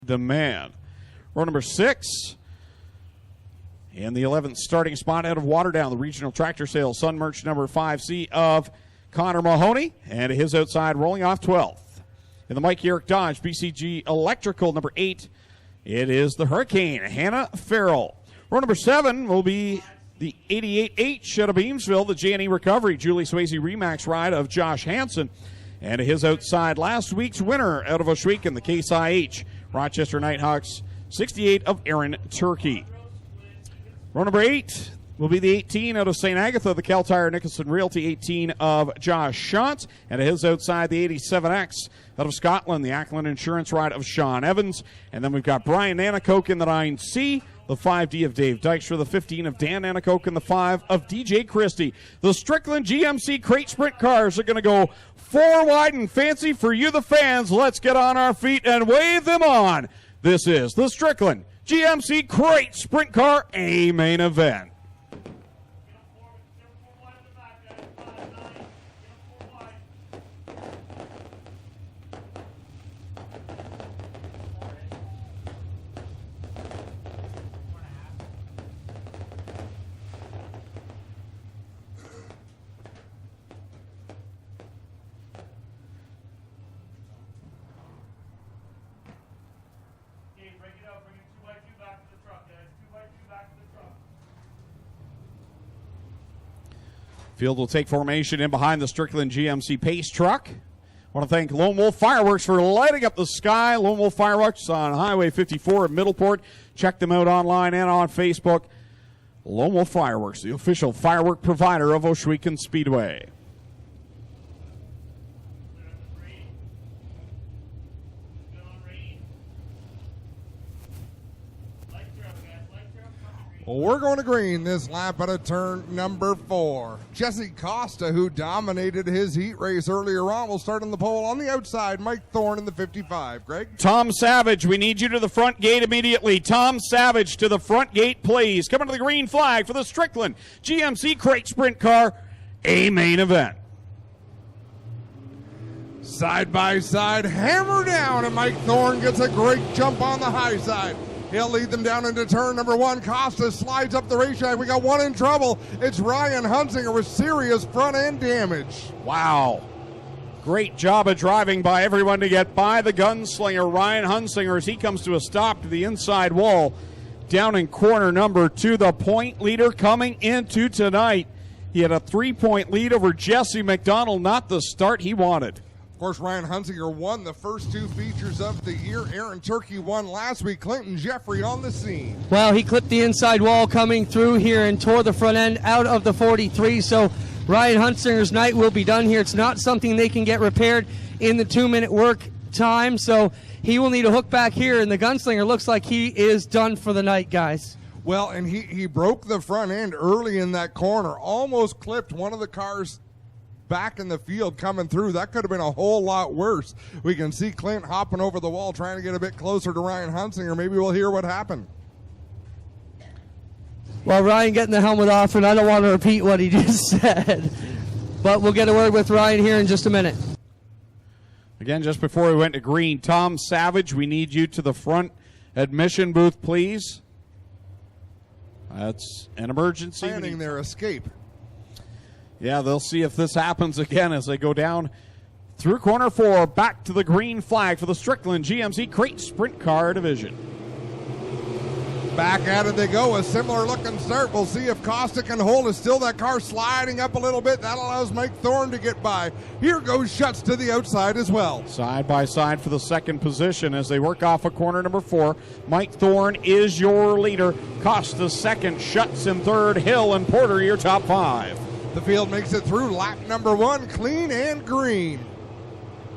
Demand. Row number 6. In the 11th starting spot out of Waterdown, the regional tractor sales, Sun Merch number 5C of Connor Mahoney, and his outside rolling off 12th. In the Mike Eric Dodge BCG Electrical number 8, it is the Hurricane, Hannah Farrell. Row number 7 will be the 88H out of Beamsville, the J&E Recovery, Julie Swayze Remax ride of Josh Hansen, and his outside last week's winner out of Ohsweken, the Case IH, Rochester Nighthawks 68 of Aaron Turkey. Row number 8 will be the 18 out of St. Agatha, the Cal Tire Nicholson Realty 18 of Josh Shantz, and his outside the 87X out of Scotland, the Ackland Insurance ride of Sean Evans. And then we've got Brian Nanakoke in the 9C, the 5D of Dave Dykstra, the 15 of Dan Nanakoke, and the 5 of DJ Christie. The Strickland GMC Crate Sprint cars are going to go 4 wide and fancy for you, the fans. Let's get on our feet and wave them on. This is the Strickland GMC Crate Sprint Car A main event. Field will take formation in behind the Strickland GMC Pace truck. I want to thank Lone Wolf Fireworks for lighting up the sky. Lone Wolf Fireworks on Highway 54 in Middleport. Check them out online and on Facebook. Lone Wolf Fireworks, the official firework provider of Ohsweken Speedway. Well, we're going to green this lap out of turn number 4. Jesse Costa, who dominated his heat race earlier on, will start on the pole. On the outside, Mike Thorne in the 55. Greg? Tom Savage, we need you to the front gate immediately. Tom Savage to the front gate, please. Coming to the green flag for the Strickland GMC Crate Sprint Car A main event. Side by side, hammer down, and Mike Thorne gets a great jump on the high side. He'll lead them down into turn number 1. Costa slides up the racetrack. We got one in trouble. It's Ryan Hunsinger with serious front end damage. Wow. Great job of driving by everyone to get by the gunslinger, Ryan Hunsinger, as he comes to a stop to the inside wall down in corner number 2. The point leader coming into tonight. He had a 3-point lead over Jesse McDonald, not the start he wanted. Of course, Ryan Hunsinger won the first 2 features of the year. Aaron Turkey won last week. Clinton Jeffrey on the scene. Well, he clipped the inside wall coming through here and tore the front end out of the 43. So Ryan Hunsinger's night will be done here. It's not something they can get repaired in the 2-minute work time. So he will need a hook back here, and the gunslinger looks like he is done for the night, guys. Well, and he broke the front end early in that corner. Almost clipped one of the cars back in the field coming through. That could have been a whole lot worse. We can see Clint hopping over the wall trying to get a bit closer to Ryan Hunsinger. Maybe we'll hear what happened. Well, Ryan getting the helmet off, and I don't want to repeat what he just said. But we'll get a word with Ryan here in just a minute. Again, just before we went to green, Tom Savage, we need you to the front admission booth, please. That's an emergency. Planning their escape. Yeah, they'll see if this happens again as they go down through corner 4, back to the green flag for the Strickland GMC Crate Sprint Car Division. Back at it they go, a similar looking start. We'll see if Costa can hold it. Still that car sliding up a little bit. That allows Mike Thorne to get by. Here goes Schutz to the outside as well. Side by side for the second position as they work off of corner number 4. Mike Thorne is your leader. Costa second, Schutz in third, Hill and Porter your top 5. The field makes it through lap number 1, clean and green.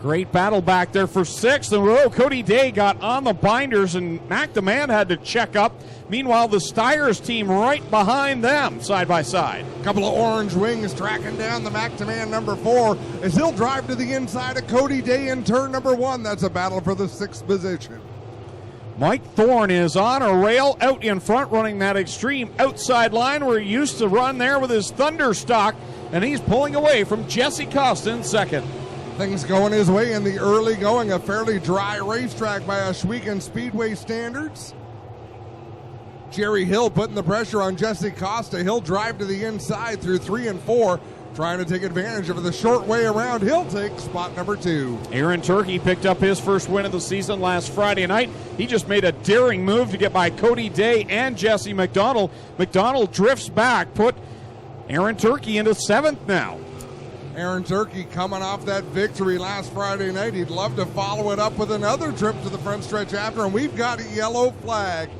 Great battle back there for 6th. And Cody Day got on the binders, and Mac DeMann had to check up. Meanwhile, the Steyers team right behind them, side by side. A couple of orange wings tracking down the Mac DeMann number 4 as he'll drive to the inside of Cody Day in turn number 1. That's a battle for the 6th position. Mike Thorne is on a rail out in front, running that extreme outside line where he used to run there with his Thunder stock, and he's pulling away from Jesse Costa in second. Things going his way in the early going. A fairly dry racetrack by Ohsweken Speedway standards. Jerry Hill putting the pressure on Jesse Costa. He'll drive to the inside through 3 and 4, trying to take advantage of the short way around. He'll take spot number 2. Aaron Turkey picked up his first win of the season last Friday night. He just made a daring move to get by Cody Day and Jesse McDonald. McDonald drifts back, put Aaron Turkey into 7th now. Aaron Turkey coming off that victory last Friday night. He'd love to follow it up with another trip to the front stretch after, and we've got a yellow flag.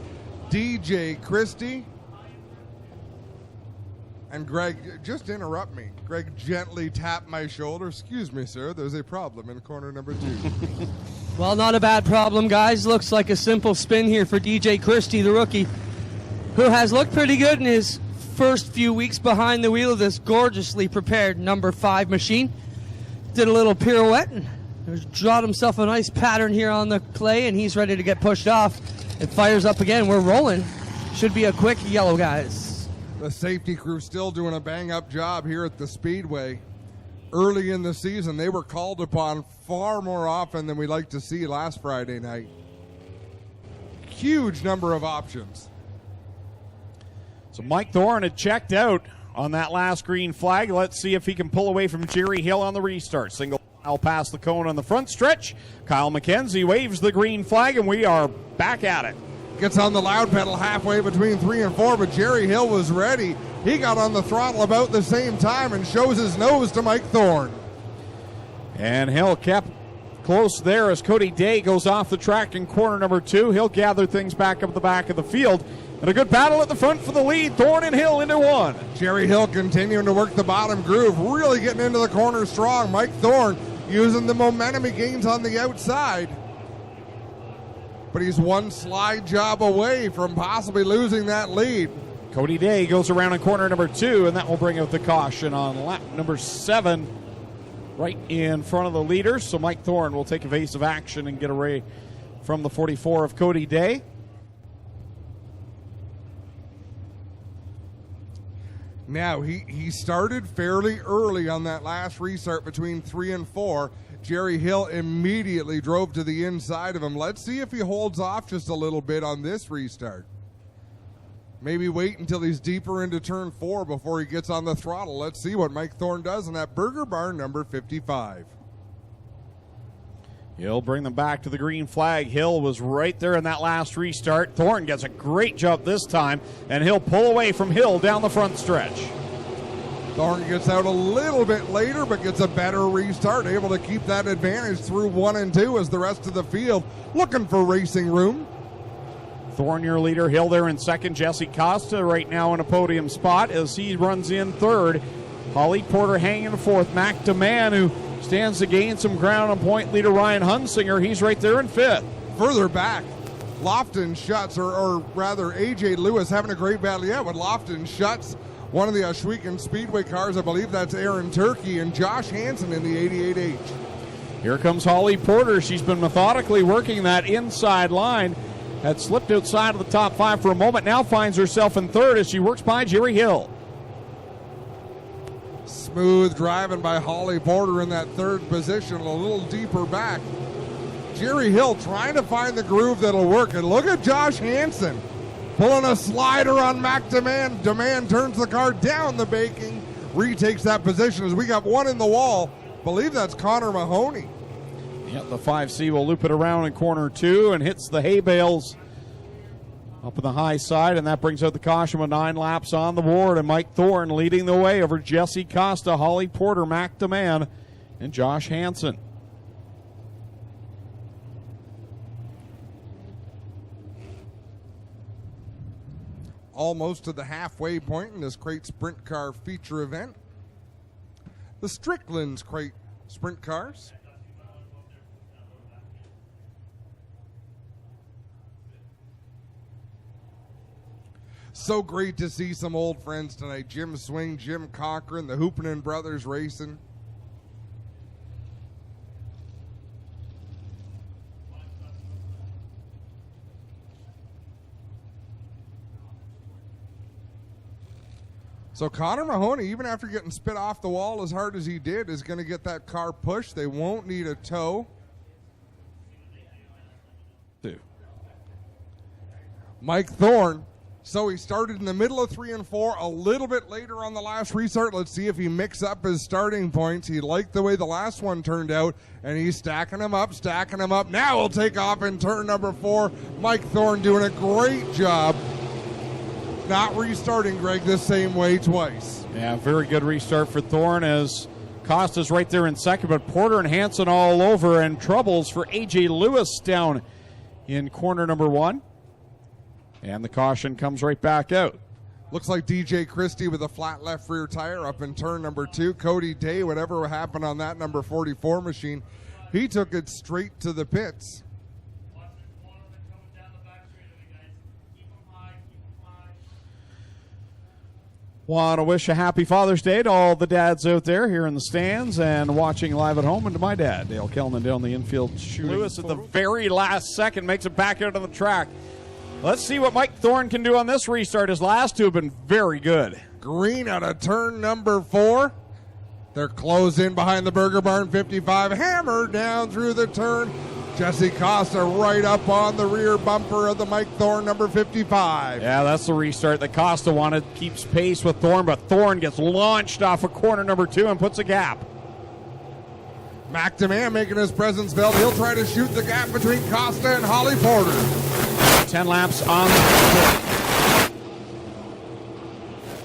DJ Christie and Greg, just interrupt me. Greg gently tapped my shoulder. Excuse me, sir, there's a problem in corner number 2. Well, not a bad problem, guys. Looks like a simple spin here for DJ Christie, the rookie, who has looked pretty good in his first few weeks behind the wheel of this gorgeously prepared number 5 machine. Did a little pirouette and jawed himself a nice pattern here on the clay, and he's ready to get pushed off. It fires up again. We're rolling. Should be a quick yellow, guys. The safety crew still doing a bang-up job here at the Speedway. Early in the season, they were called upon far more often than we like to see last Friday night. Huge number of options. So Mike Thorne had checked out on that last green flag. Let's see if he can pull away from Jerry Hill on the restart. Single file past the cone on the front stretch. Kyle McKenzie waves the green flag, and we are back at it. Gets on the loud pedal halfway between 3 and 4, but Jerry Hill was ready. He got on the throttle about the same time and shows his nose to Mike Thorne. And Hill kept close there as Cody Day goes off the track in corner number 2. He'll gather things back up the back of the field. And a good battle at the front for the lead. Thorne and Hill into 1. Jerry Hill continuing to work the bottom groove, really getting into the corner strong. Mike Thorne using the momentum he gains on the outside. But he's one slide job away from possibly losing that lead. Cody Day goes around in corner number 2, and that will bring out the caution on lap number 7, right in front of the leaders. So Mike Thorne will take evasive action and get away from the 44 of Cody Day. Now, he started fairly early on that last restart between 3 and 4. Jerry Hill immediately drove to the inside of him. Let's see if he holds off just a little bit on this restart. Maybe wait until he's deeper into turn 4 before he gets on the throttle. Let's see what Mike Thorne does in that Burger Barn number 55. He'll bring them back to the green flag. Hill was right there in that last restart. Thorne gets a great jump this time, and he'll pull away from Hill down the front stretch. Thorne gets out a little bit later, but gets a better restart, able to keep that advantage through 1 and 2 as the rest of the field looking for racing room. Thorne, your leader. Hill there in second. Jesse Costa right now in a podium spot as he runs in third. Holly Porter hanging in fourth. Mac DeMann, who stands to gain some ground on point leader Ryan Hunsinger. He's right there in fifth. Further back, Lofton Schutz, or rather A.J. Lewis having a great battle. Yeah, with Lofton Schutz, one of the Ohsweken Speedway cars. I believe that's Aaron Turkey and Josh Hansen in the 88H. Here comes Holly Porter. She's been methodically working that inside line. Had slipped outside of the top 5 for a moment. Now finds herself in third as she works by Jerry Hill. Smooth driving by Holly Porter in that third position, a little deeper back. Jerry Hill trying to find the groove that'll work. And look at Josh Hansen pulling a slider on Mac DeMann. DeMann turns the car down the baking, retakes that position as we got one in the wall. Believe that's Connor Mahoney. Yep, the 5C will loop it around in corner 2 and hits the hay bales up on the high side, and that brings out the caution with 9 laps on the board, and Mike Thorne leading the way over Jesse Costa, Holly Porter, Mac DeMann, and Josh Hansen. Almost to the halfway point in this crate sprint car feature event. The Strickland's crate sprint cars. So great to see some old friends tonight. Jim Swing, Jim Cochran, the Hoopinen brothers racing. So Connor Mahoney, even after getting spit off the wall as hard as he did, is going to get that car pushed. They won't need a tow. Mike Thorne. So he started in the middle of 3 and 4, a little bit later on the last restart. Let's see if he mixes up his starting points. He liked the way the last one turned out, and he's stacking them up. Now he'll take off in turn number 4. Mike Thorne doing a great job not restarting, Greg, the same way twice. Yeah, very good restart for Thorne as Costa's right there in second, but Porter and Hansen all over, and troubles for A.J. Lewis down in corner number 1. And the caution comes right back out. Looks like DJ Christie with a flat left rear tire up in turn number 2. Cody Day, whatever happened on that number 44 machine, he took it straight to the pits. Want to wish a happy Father's Day to all the dads out there here in the stands and watching live at home, and to my dad, Dale Kellnan, down the infield shooting. Lewis at the very last second makes it back out of the track. Let's see what Mike Thorne can do on this restart. His last two have been very good. Green out of turn number 4. They're closed in behind the Burger Barn 55. Hammer down through the turn. Jesse Costa right up on the rear bumper of the Mike Thorne number 55. Yeah, that's the restart that Costa wanted. Keeps pace with Thorne, but Thorne gets launched off of corner number 2 and puts a gap. McDeman making his presence felt. He'll try to shoot the gap between Costa and Holly Porter. 10 laps on the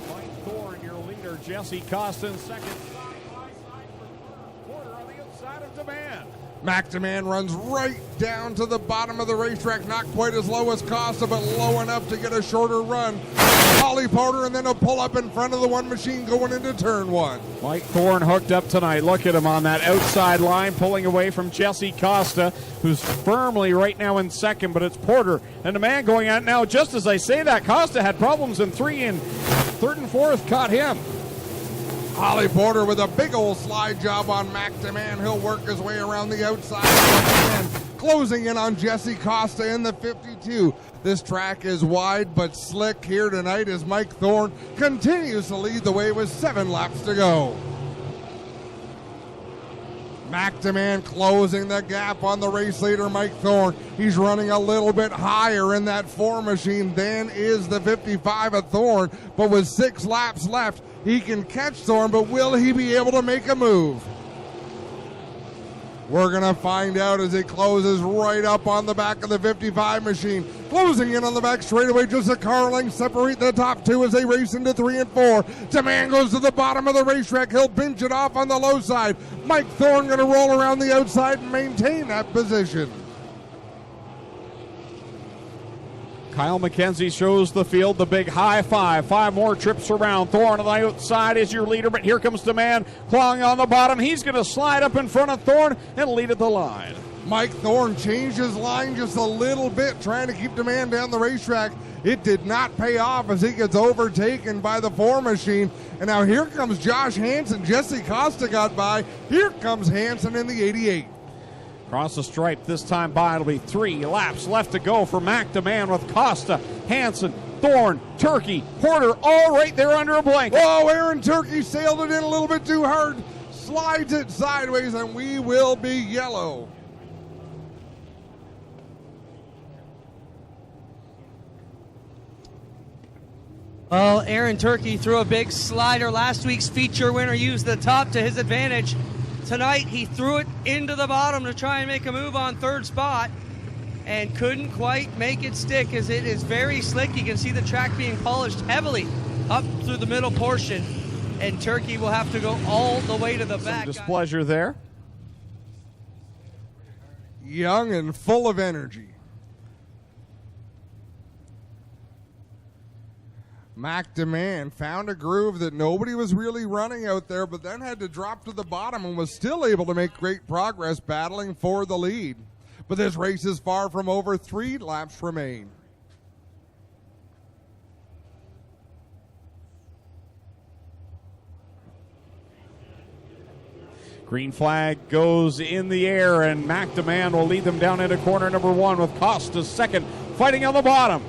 Mike Thorne, your leader. Jesse Costa in second. Side by side for Porter on the outside of Demand. McDeman runs right down to the bottom of the racetrack. Not quite as low as Costa, but low enough to get a shorter run. Holly Porter, and then a pull up in front of the one machine going into turn 1. Mike Thorne hooked up tonight. Look at him on that outside line, pulling away from Jesse Costa, who's firmly right now in second, but it's Porter and the man going out now. Just as I say that, Costa had problems in 3, and third and fourth caught him. Holly Porter with a big old slide job on McDeman. He'll work his way around the outside. And closing in on Jesse Costa in the 52. This track is wide but slick here tonight as Mike Thorne continues to lead the way with 7 laps to go. McDeman closing the gap on the race leader, Mike Thorne. He's running a little bit higher in that 4 machine than is the 55 of Thorne, but with 6 laps left, he can catch Thorne, but will he be able to make a move? We're going to find out as he closes right up on the back of the 55 machine. Closing in on the back straightaway, just a car length separate the top 2 as they race into 3 and 4. Demand goes to the bottom of the racetrack. He'll pinch it off on the low side. Mike Thorne going to roll around the outside and maintain that position. Kyle McKenzie shows the field the big high five. 5 more trips around. Thorne on the outside is your leader, but here comes Demand clawing on the bottom. He's going to slide up in front of Thorne and lead at the line. Mike Thorne changed his line just a little bit, trying to keep Demand down the racetrack. It did not pay off as he gets overtaken by the 4 machine. And now here comes Josh Hansen. Jesse Costa got by. Here comes Hansen in the 88. Across the stripe this time by. It'll be 3 laps left to go for McDeman with Costa, Hansen, Thorne, Turkey, Porter, all right there under a blanket. Oh, Aaron Turkey sailed it in a little bit too hard. Slides it sideways, and we will be yellow. Well, Aaron Turkey threw a big slider. Last week's feature winner used the top to his advantage. Tonight, he threw it into the bottom to try and make a move on 3rd spot and couldn't quite make it stick as it is very slick. You can see the track being polished heavily up through the middle portion, and Turkey will have to go all the way to the back. Some displeasure there. Young and full of energy. McDeman found a groove that nobody was really running out there, but then had to drop to the bottom and was still able to make great progress battling for the lead. But this race is far from over. 3 laps remain. Green flag goes in the air, and McDeman will lead them down into corner number 1 with Costa second, fighting on the bottom.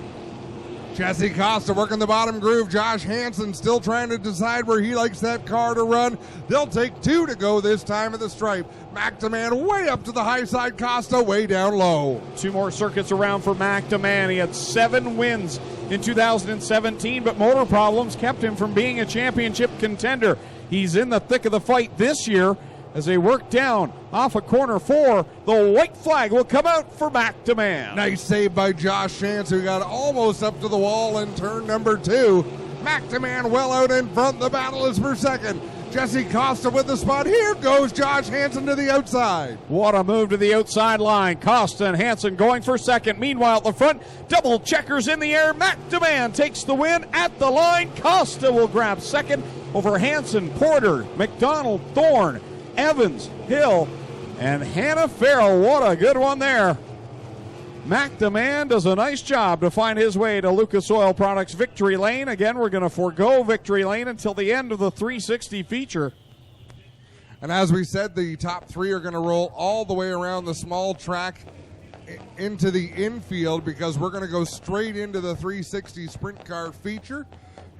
Jesse Costa working the bottom groove. Josh Hansen still trying to decide where he likes that car to run. They'll take 2 to go this time at the stripe. McDeman way up to the high side. Costa way down low. 2 more circuits around for McDeman. He had 7 wins in 2017, but motor problems kept him from being a championship contender. He's in the thick of the fight this year as they work down off of corner 4. The white flag will come out for McDeman. Nice save by Josh Chance, who got almost up to the wall in turn number 2. McDeman well out in front. The battle is for second. Jesse Costa with the spot. Here goes Josh Hansen to the outside. What a move to the outside line. Costa and Hansen going for second. Meanwhile, at the front, double checkers in the air. McDeman takes the win at the line. Costa will grab second over Hansen, Porter, McDonald, Thorne, Evans, Hill, and Hannah Farrell. What a good one there. McDeman does a nice job to find his way to Lucas Oil Products Victory Lane. Again, we're going to forego Victory Lane until the end of the 360 feature. And as we said, the top 3 are going to roll all the way around the small track into the infield, because we're going to go straight into the 360 sprint car feature.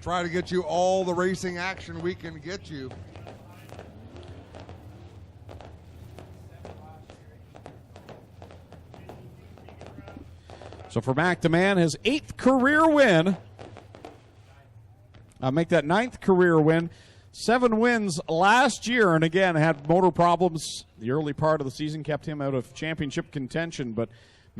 Try to get you all the racing action we can get you. So for McDeman, his 8th career win. Make that 9th career win. 7 wins last year, and again, had motor problems. The early part of the season kept him out of championship contention, but